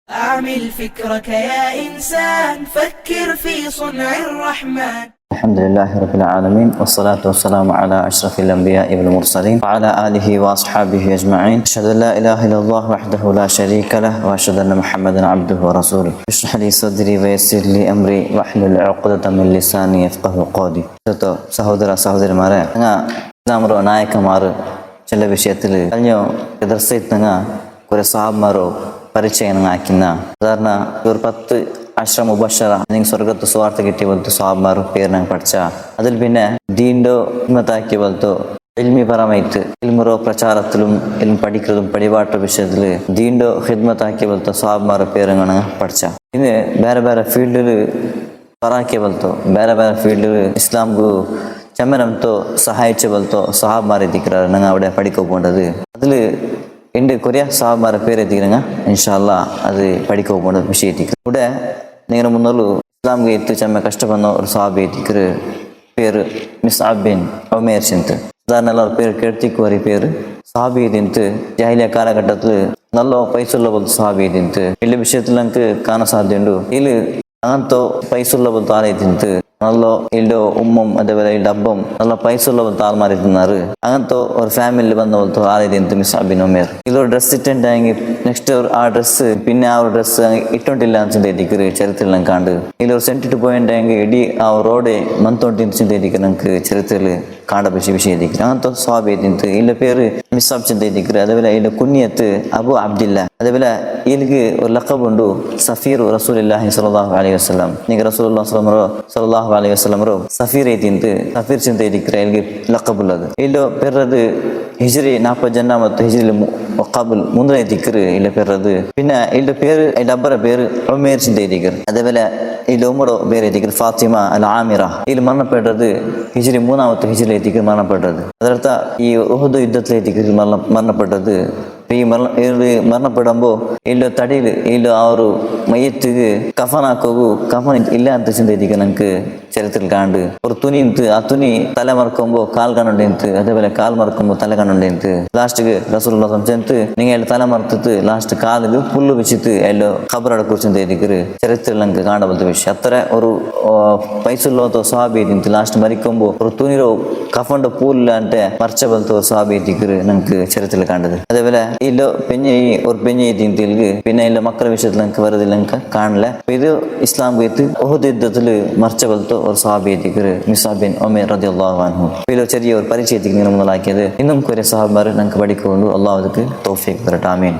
أعمل فكرك يا إنسان، فكر في صنع الرحمن. الحمد لله رب العالمين، والصلاة والسلام على أشرف الأنبياء والمرسلين وعلى آله وأصحابه أجمعين. أشهد أن لا إله إلا الله وحده لا شريك له، وأشهد أن محمدا عبده ورسوله. اشرح لي صدري ويسر لي أمري واحلل عقدة من لساني يفقهوا قولي. സഹോദര സഹോദരിമാരെ, ഇസ്ലാമറോ നായകന്മാർ ചില വിഷയത്തിൽ കഴിഞ്ഞ എതിർസയിത്തങ്ങ കുറെ സാഹബന്മാരോ ಪರಿಚಯ ಹಾಕಿನ ಸಾಧಾರಣ ಇವ್ರು 10 ಅಶ್ರ ಮುಬಶರ ನಿಂಗೆ ಸ್ವರ್ಗತ್ತು ಸ್ವಾರ್ಥ ಗಿಟ್ಟಿ ಬಲ್ತು ಸಾಹಬಾರು ಪೇರ್ ನಂಗೆ ಪಡ್ಚ അതിൽ പിന്നെ ദീന്റെ ഹിദ്മത്താക്കി ബൽത്തു ഇൽമി പരമായിട്ട് ഇൽമറോ പ്രചാരത്തിലും ഇൽമ പഠിക്കുന്നതും പടിപാട്ട വിഷയത്തിൽ ദീന്റെ ഹിദ്മത്താക്കി ബൽത്തു സാഹബാರು പേരങ്ങനെ പഠിച്ച ഇന്ന് ಬೇರೆ ಬೇರೆ ಫೀಲ್ಡ್ ಪರಾಕಿ ಬಲ್ತು ಬೇರೆ ಬೇರೆ ಫೀಲ್ಡ್ ಇಸ್ಲಾಂಗೂ ಚಮ್ಮನಂತೋ ಸಹಾಯಿച്ച ಬಲ್ತು ಸಾಹಬಾರು ದಿಕ್ರಾರು ನಂಗೆ അവിടെ പഠിക്കോണ്ടത് അതിൽ എൻ്റെ കുറേ സാഹബാരെ പേര് എത്തിக்கிறேங்க ഇൻഷാല്ലാ അത് പഠിக்க போன விஷயத்துக்கு கூட நீங்கள் முன்னோரு இஸ்லாமுக்கு எத்து செம்ம கஷ்டப்பட ஒரு சாபி எத்திக்கிற பேர் மிஸ்அப் பின் உமைர் ಅಂತ ಸಾಧಾರಣ ಎಲ್ಲರ பேர் ಕೇಳ್ತಿಕ್ ವರಿ பேர் ಸಾಬಿ ಇದಿಂತ ಜಾಹಿಲಿಯ ಕಾಲಘಟ್ಟದಲ್ಲಿ നല്ല ಪೈಸುಲ್ಲ ಬಲ್ತು ಸಾಬಿ ಇದಿಂತ ಇಲ್ಲಿ ವಿಷಯത്തിൽ നമുക്ക് കാണാൻ സാധ്യതയുണ്ട് ಇಲ್ಲಿ അങ്ങനത്തെ പൈസുള്ള ബൽത്ത് ആലയത്തിന്ത് നല്ല ഇല്ലോ ഉമ്മം അതേപോലെ ഇല്ല അബ്ബം നല്ല പൈസുള്ള ബൽത്ത് ആൾമാരി തിന്നാറ് അങ്ങനത്തെ ഒരു ഫാമിലിയിൽ വന്ന പോലത്തെ ആലയത്തിന്ത് മിസ്അബ് ബിൻ ഉമൈർ ഇല്ലൊരു ഡ്രസ്സ് ഇട്ടുണ്ടെങ്കിൽ നെക്സ്റ്റ് ആ ഡ്രസ്സ് പിന്നെ ആ ഒരു ഡ്രസ്സ് ഇട്ടോണ്ടില്ല ಅಂತ ചിന്തിക്കറ് ചരിത്രത്തിൽ ನಂಗೆ കാണ്ട് ഇല്ലൊരു സെന്റിട്ട് പോയിട്ടുണ്ടെങ്കിൽ ഇടി ആ റോഡ് ಮಂತೊಂಟಿಂತ ಚಿಂತಿಕರು ನಂಗೆ ಚರಿತ್ರೆಯಲ್ಲಿ ಕಾಂಡ ವಿಷಯದಿಕ್ಕರು അങ്ങനത്തെ സ്വാഭാവികത്തിന്ത് ഇല്ല പേര് മിസ്അബ് ചിന്തിക്കറ് അതേപോലെ ഇല്ല കുഞ്ഞത്ത് അബു അബ്ദില്ല അതേപോലെ ഇതിലേക്ക് ഒരു ലഖബുണ്ട് സഫീർ റസൂലുള്ളാഹി സ്വല്ലല്ലാഹു അലൈഹി വസല്ലം നിങ്ങൾ റസൂലുള്ളാഹി സ്വല്ലല്ലാഹു അലൈഹി വസല്ലം സഫീർ ಐತಿಂತ ಸಫೀರ್ ಚಿಂತಿಕರು ഇതിലേക്ക് ಲಖಬುಲ್ಲದು ಇಲ್ಲೋ ಪೆರ್ರದು ಹಿಜ್ರಿ 40 ಜನ ಮತ್ತು ಹಿಜ್ರಿ മുഖാബിൽ മുന്നേ ദിക്കറ് ഇല്ല പേരത് പിന്നെ ഇതിന്റെ പേര് അതിന്റെ അബ്ബറെ പേര് ഉമൈർ ചിന്തിക്കറ് അതേപോലെ ഇതിന്റെ ഉമ്മയുടെ പേര് എത്തിക്കറ് ഫാത്തിമ അൽ ആമിറ ഇതിൽ മരണപ്പെട്ടത് ഹിജ്രി 3ാമത്തെ ഹിജ്രിയിൽ എത്തിക്കറ് മരണപ്പെട്ടത് അതിനർത്ഥ ഈ ഉഹദ് യുദ്ധത്തിൽ എത്തിക്കറ് മരണപ്പെട്ടത് ഈ മരണപ്പെടുമ്പോൾ ഇതിന്റെ തടിയിൽ ഇതിൽ ആ ഒരു മയ്യത്ത് കഫൻ ആക്കൂ കഫൻ ഇല്ല ಅಂತ ചിന്തിക്കുക നമുക്ക് ചരിത്രത്തിൽ കാണ്ട് ഒരു തുണി ആ തുണി തല മറക്കുമ്പോൾ കാൽ കണ്ണുണ്ട് അതേപോലെ കാൽ മറക്കുമ്പോൾ തല കണ്ണുണ്ട് ലാസ്റ്റ് റസൂലുള്ളാഹി ചെന്ന് നിങ്ങൾ തല മറത്തിട്ട് ലാസ്റ്റ് കാലിൽ പുല്ല് വെച്ചിട്ട് എല്ലോ ഖബറടെ കുറിച്ച് ചിന്തിക്കറ് ചരിത്രത്തിൽ നമുക്ക് കാണാൻ പറ്റുന്ന വിഷയം അത്ര ഒരു പൈസുള്ളതോ സ്വഹാബി എത്തിട്ട് ലാസ്റ്റ് മരിക്കുമ്പോൾ ഒരു തുണിരോ കഫന്റെ പൂലില്ല అంటే മറിച്ച പോലത്തെ ഒരു സ്വഹാബി എത്തിക്കറ് നമുക്ക് ചരിത്രത്തിൽ കണ്ടത് അതേപോലെ ഇല്ലോ പെഞ്ഞി എത്തിക്ക് പിന്നെ ഇല്ല മക്കളുടെ വിഷയത്തിൽ നമുക്ക് വെറുതെ നമുക്ക് കാണില്ല ഇത് ഇസ്ലാം ഗീത്ത് ഉഹദ് യുദ്ധത്തിൽ മറിച്ച പോലത്തെ ഒരു സ്വഹാബി എത്തിക്കറ് മിസ്അബ് ബിൻ ഉമൈർ റളിയല്ലാഹു അൻഹു ഇതിൽ ചെറിയ ഒരു പരിചയത്തിക്ക് മുതലാക്കിയത് ഇന്നും കുറെ സഹാബാർ നമുക്ക് പഠിക്കുകൊണ്ട് അള്ളാഹു തൗഫീഖ് തരട്ടെ ആമീൻ.